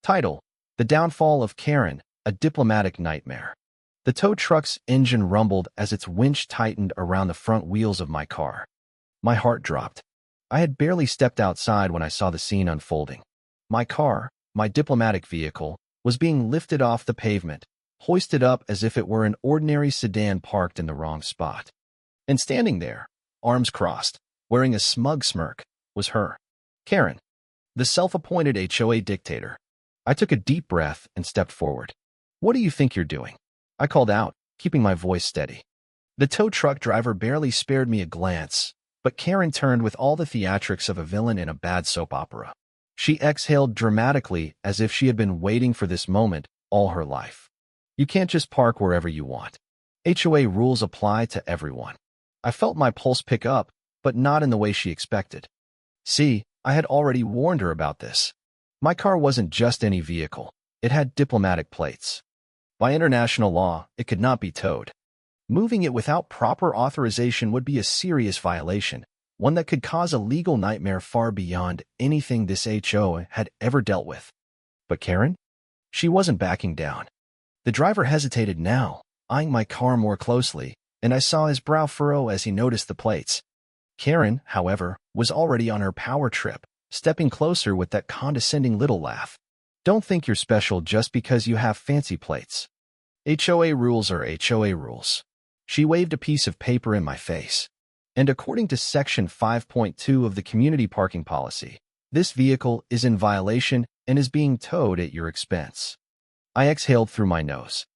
Title: The Downfall of Karen, a Diplomatic Nightmare. The tow truck's engine rumbled as its winch tightened around the front wheels of my car. My heart dropped. I had barely stepped outside when I saw the scene unfolding. My car, my diplomatic vehicle, was being lifted off the pavement, hoisted up as if it were an ordinary sedan parked in the wrong spot. And standing there, arms crossed, wearing a smug smirk, was her. Karen, the self-appointed HOA dictator. I took a deep breath and stepped forward. "What do you think you're doing?" I called out, keeping my voice steady. The tow truck driver barely spared me a glance, but Karen turned with all the theatrics of a villain in a bad soap opera. She exhaled dramatically as if she had been waiting for this moment all her life. "You can't just park wherever you want. HOA rules apply to everyone." I felt my pulse pick up, but not in the way she expected. See, I had already warned her about this. My car wasn't just any vehicle. It had diplomatic plates. By international law, it could not be towed. Moving it without proper authorization would be a serious violation, one that could cause a legal nightmare far beyond anything this HOA had ever dealt with. But Karen? She wasn't backing down. The driver hesitated now, eyeing my car more closely, and I saw his brow furrow as he noticed the plates. Karen, however, was already on her power trip, stepping closer with that condescending little laugh. "Don't think you're special just because you have fancy plates. HOA rules are HOA rules." She waved a piece of paper in my face. "And according to Section 5.2 of the Community Parking Policy, this vehicle is in violation and is being towed at your expense." I exhaled through my nose.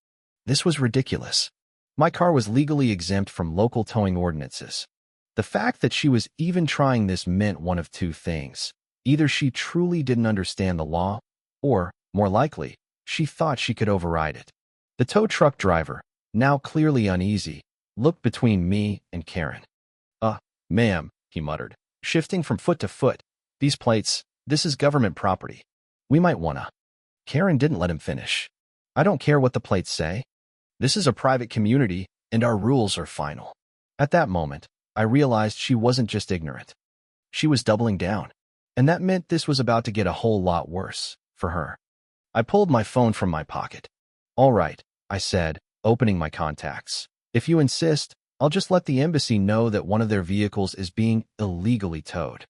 This was ridiculous. My car was legally exempt from local towing ordinances. The fact that she was even trying this meant one of two things. Either she truly didn't understand the law, or, more likely, she thought she could override it. The tow truck driver, now clearly uneasy, looked between me and Karen. Ma'am," he muttered, shifting from foot to foot. "These plates, this is government property. We might wanna." Karen didn't let him finish. "I don't care what the plates say. This is a private community, and our rules are final." At that moment, I realized she wasn't just ignorant. She was doubling down, and that meant this was about to get a whole lot worse for her. I pulled my phone from my pocket. "All right," I said, opening my contacts. "If you insist, I'll just let the embassy know that one of their vehicles is being illegally towed."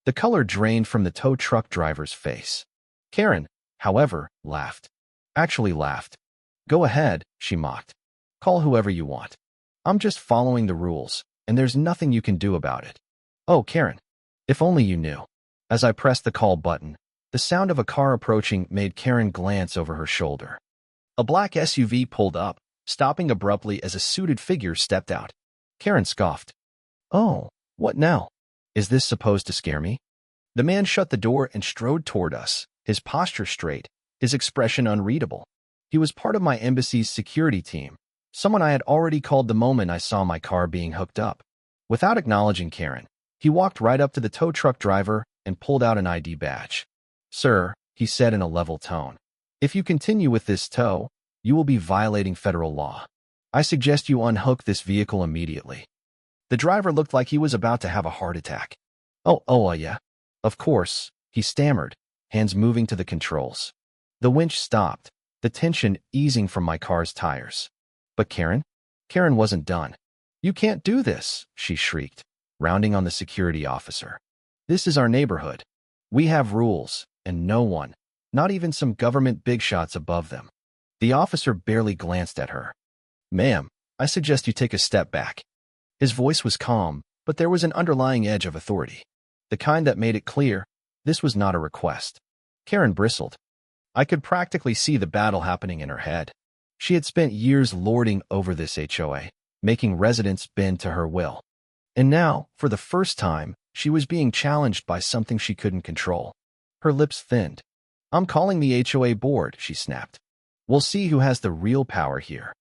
The color drained from the tow truck driver's face. Karen, however, laughed. Actually laughed. "Go ahead," she mocked. "Call whoever you want. I'm just following the rules, and there's nothing you can do about it." "Oh, Karen, if only you knew." As I pressed the call button, the sound of a car approaching made Karen glance over her shoulder. A black SUV pulled up, stopping abruptly as a suited figure stepped out. Karen scoffed. "Oh, what now? Is this supposed to scare me?" The man shut the door and strode toward us, his posture straight, his expression unreadable. He was part of my embassy's security team, someone I had already called the moment I saw my car being hooked up. Without acknowledging Karen, he walked right up to the tow truck driver and pulled out an ID badge. "Sir," he said in a level tone, "if you continue with this tow, you will be violating federal law. I suggest you unhook this vehicle immediately." The driver looked like he was about to have a heart attack. Yeah. Of course," he stammered, hands moving to the controls. The winch stopped, the tension easing from my car's tires. But Karen? Karen wasn't done. "You can't do this," she shrieked, rounding on the security officer. "This is our neighborhood. We have rules, and no one, not even some government bigshots above them." The officer barely glanced at her. "Ma'am, I suggest you take a step back." His voice was calm, but there was an underlying edge of authority, the kind that made it clear this was not a request. Karen bristled. I could practically see the battle happening in her head. She had spent years lording over this HOA, making residents bend to her will. And now, for the first time, she was being challenged by something she couldn't control. Her lips thinned. "I'm calling the HOA board," she snapped. "We'll see who has the real power here."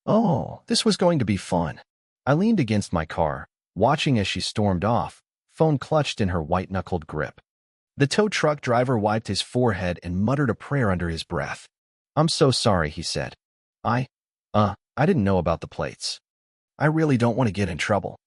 Oh, this was going to be fun. I leaned against my car, watching as she stormed off, phone clutched in her white-knuckled grip. The tow truck driver wiped his forehead and muttered a prayer under his breath. "I'm so sorry," he said. I didn't know about the plates. I really don't want to get in trouble."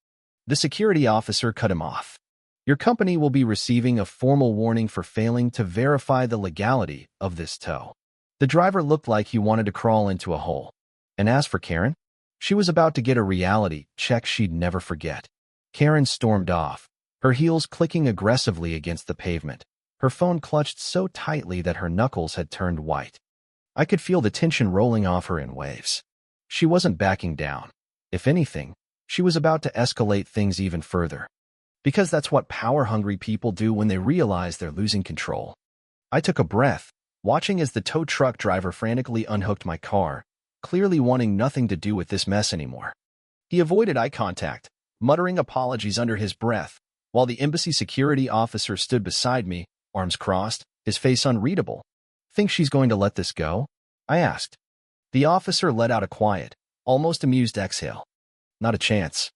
The security officer cut him off. Your company will be receiving a formal warning for failing to verify the legality of this tow. The driver looked like he wanted to crawl into a hole. And as for Karen, she was about to get a reality check she'd never forget. Karen stormed off, her heels clicking aggressively against the pavement, her phone clutched so tightly that her knuckles had turned white. I could feel the tension rolling off her in waves. She wasn't backing down. If anything, she was about to escalate things even further. Because that's what power-hungry people do when they realize they're losing control. I took a breath, watching as the tow truck driver frantically unhooked my car, clearly wanting nothing to do with this mess anymore. He avoided eye contact, muttering apologies under his breath, while the embassy security officer stood beside me, arms crossed, his face unreadable. Think she's going to let this go? I asked. The officer let out a quiet, almost amused exhale. Not a chance.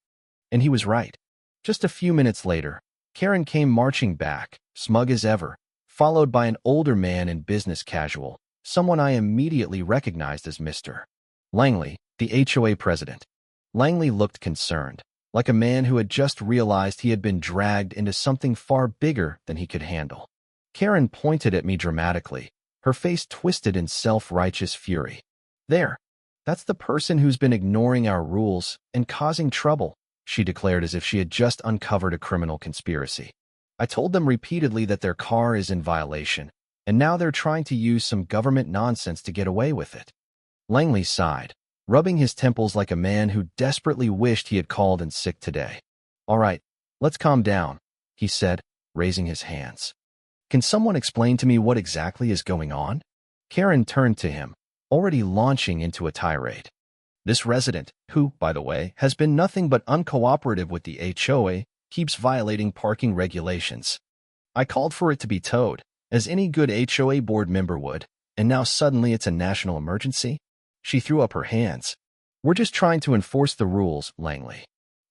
And he was right. Just a few minutes later, Karen came marching back, smug as ever, followed by an older man in business casual, someone I immediately recognized as Mr. Langley, the HOA president. Langley looked concerned, like a man who had just realized he had been dragged into something far bigger than he could handle. Karen pointed at me dramatically, her face twisted in self-righteous fury. There, that's the person who's been ignoring our rules and causing trouble, she declared as if she had just uncovered a criminal conspiracy. I told them repeatedly that their car is in violation, and now they're trying to use some government nonsense to get away with it. Langley sighed, rubbing his temples like a man who desperately wished he had called in sick today. All right, let's calm down, he said, raising his hands. Can someone explain to me what exactly is going on? Karen turned to him, already launching into a tirade. This resident, who, by the way, has been nothing but uncooperative with the HOA, keeps violating parking regulations. I called for it to be towed, as any good HOA board member would, and now suddenly it's a national emergency? She threw up her hands. We're just trying to enforce the rules, Langley.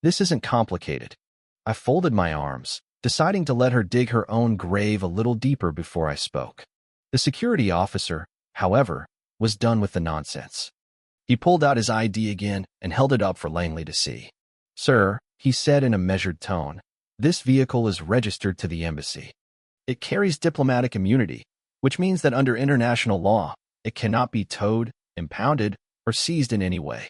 This isn't complicated. I folded my arms, deciding to let her dig her own grave a little deeper before I spoke. The security officer, however, was done with the nonsense. He pulled out his ID again and held it up for Langley to see. Sir, he said in a measured tone, this vehicle is registered to the embassy. It carries diplomatic immunity, which means that under international law, it cannot be towed, impounded, or seized in any way.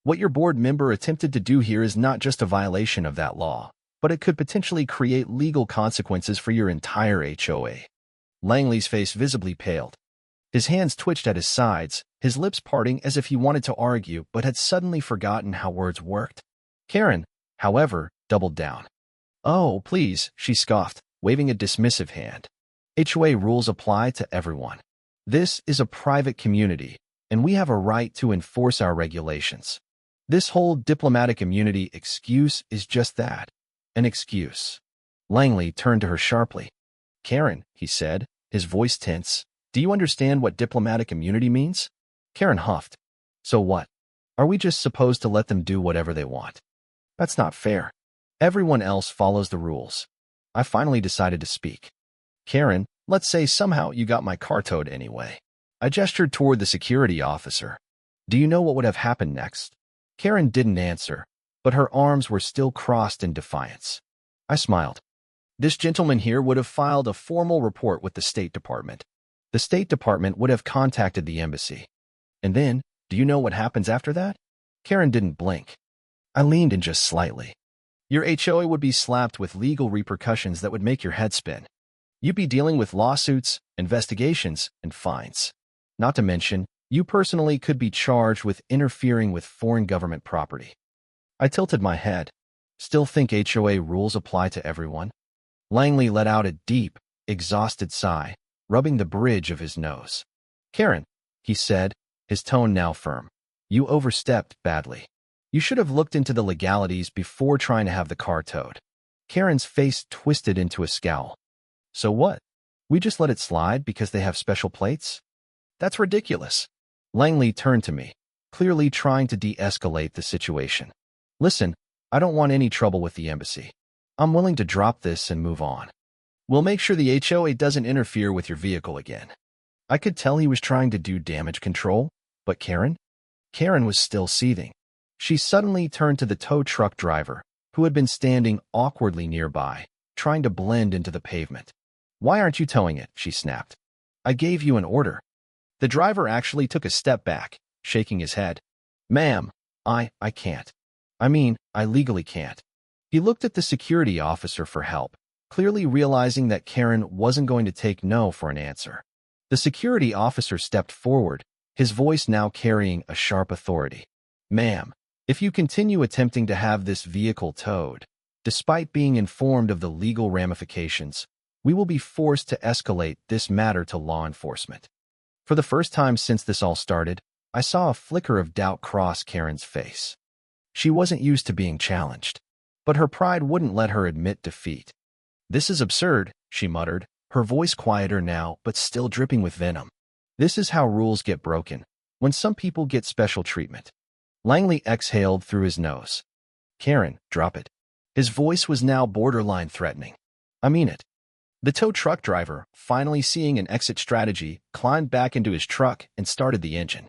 What your board member attempted to do here is not just a violation of that law, but it could potentially create legal consequences for your entire HOA. Langley's face visibly paled. His hands twitched at his sides, his lips parting as if he wanted to argue but had suddenly forgotten how words worked. Karen, however, doubled down. Oh, please, she scoffed, waving a dismissive hand. HOA rules apply to everyone. This is a private community, and we have a right to enforce our regulations. This whole diplomatic immunity excuse is just that, an excuse. Langley turned to her sharply. Karen, he said, his voice tense, do you understand what diplomatic immunity means? Karen huffed. So what? Are we just supposed to let them do whatever they want? That's not fair. Everyone else follows the rules. I finally decided to speak. Karen, let's say somehow you got my car towed anyway. I gestured toward the security officer. Do you know what would have happened next? Karen didn't answer, but her arms were still crossed in defiance. I smiled. This gentleman here would have filed a formal report with the State Department. The State Department would have contacted the embassy. And then, do you know what happens after that? Karen didn't blink. I leaned in just slightly. Your HOA would be slapped with legal repercussions that would make your head spin. You'd be dealing with lawsuits, investigations, and fines. Not to mention, you personally could be charged with interfering with foreign government property. I tilted my head. Still think HOA rules apply to everyone? Langley let out a deep, exhausted sigh, rubbing the bridge of his nose. Karen, he said, his tone now firm, you overstepped badly. You should have looked into the legalities before trying to have the car towed. Karen's face twisted into a scowl. So what? We just let it slide because they have special plates? That's ridiculous. Langley turned to me, clearly trying to de-escalate the situation. Listen, I don't want any trouble with the embassy. I'm willing to drop this and move on. We'll make sure the HOA doesn't interfere with your vehicle again. I could tell he was trying to do damage control, but Karen? Karen was still seething. She suddenly turned to the tow truck driver, who had been standing awkwardly nearby, trying to blend into the pavement. "Why aren't you towing it?" she snapped. "I gave you an order." The driver actually took a step back, shaking his head. "Ma'am, I can't. I legally can't." He looked at the security officer for help, clearly realizing that Karen wasn't going to take no for an answer. The security officer stepped forward, his voice now carrying a sharp authority. "Ma'am, if you continue attempting to have this vehicle towed, despite being informed of the legal ramifications, we will be forced to escalate this matter to law enforcement." For the first time since this all started, I saw a flicker of doubt cross Karen's face. She wasn't used to being challenged, but her pride wouldn't let her admit defeat. "This is absurd," she muttered, her voice quieter now but still dripping with venom. "This is how rules get broken, when some people get special treatment." Langley exhaled through his nose. "Karen, drop it." His voice was now borderline threatening. "I mean it." The tow truck driver, finally seeing an exit strategy, climbed back into his truck and started the engine.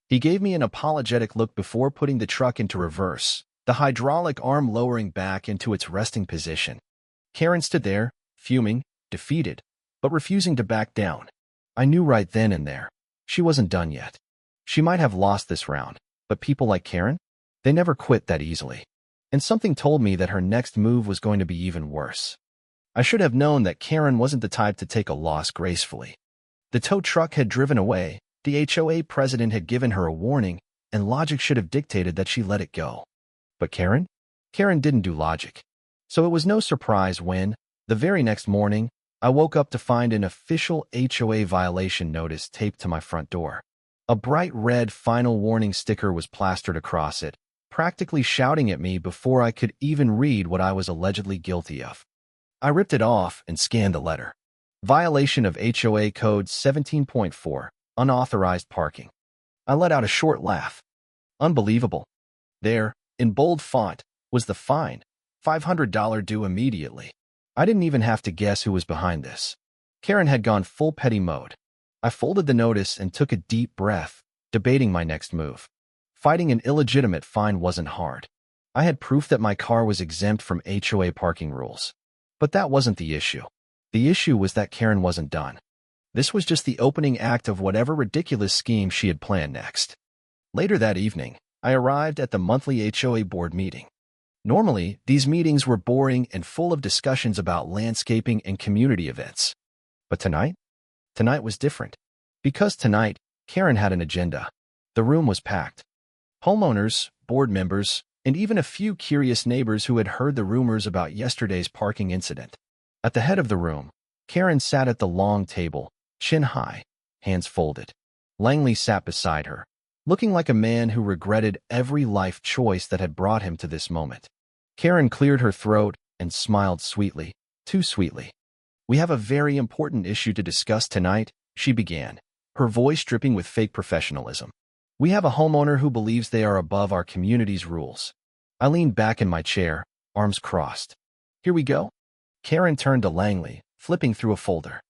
He gave me an apologetic look before putting the truck into reverse, the hydraulic arm lowering back into its resting position. Karen stood there, fuming, defeated, but refusing to back down. I knew right then and there, she wasn't done yet. She might have lost this round, but people like Karen, they never quit that easily. And something told me that her next move was going to be even worse. I should have known that Karen wasn't the type to take a loss gracefully. The tow truck had driven away, the HOA president had given her a warning, and logic should have dictated that she let it go. But Karen? Karen didn't do logic. So it was no surprise when, the very next morning, I woke up to find an official HOA violation notice taped to my front door. A bright red final warning sticker was plastered across it, practically shouting at me before I could even read what I was allegedly guilty of. I ripped it off and scanned the letter. Violation of HOA Code 17.4, unauthorized parking. I let out a short laugh. Unbelievable. There, in bold font, was the fine, $500 due immediately. I didn't even have to guess who was behind this. Karen had gone full petty mode. I folded the notice and took a deep breath, debating my next move. Fighting an illegitimate fine wasn't hard. I had proof that my car was exempt from HOA parking rules. But that wasn't the issue. The issue was that Karen wasn't done. This was just the opening act of whatever ridiculous scheme she had planned next. Later that evening, I arrived at the monthly HOA board meeting. Normally, these meetings were boring and full of discussions about landscaping and community events. But tonight was different. Because tonight, Karen had an agenda. The room was packed. Homeowners, board members, and even a few curious neighbors who had heard the rumors about yesterday's parking incident. At the head of the room, Karen sat at the long table, chin high, hands folded. Langley sat beside her, looking like a man who regretted every life choice that had brought him to this moment. Karen cleared her throat and smiled sweetly, too sweetly. "We have a very important issue to discuss tonight," she began, her voice dripping with fake professionalism. "We have a homeowner who believes they are above our community's rules." I leaned back in my chair, arms crossed. "Here we go?" Karen turned to Langley, flipping through a folder.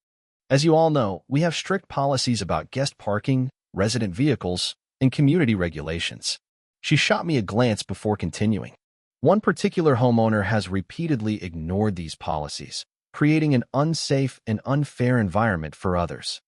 "As you all know, we have strict policies about guest parking, resident vehicles, and community regulations." She shot me a glance before continuing. "One particular homeowner has repeatedly ignored these policies, creating an unsafe and unfair environment for others.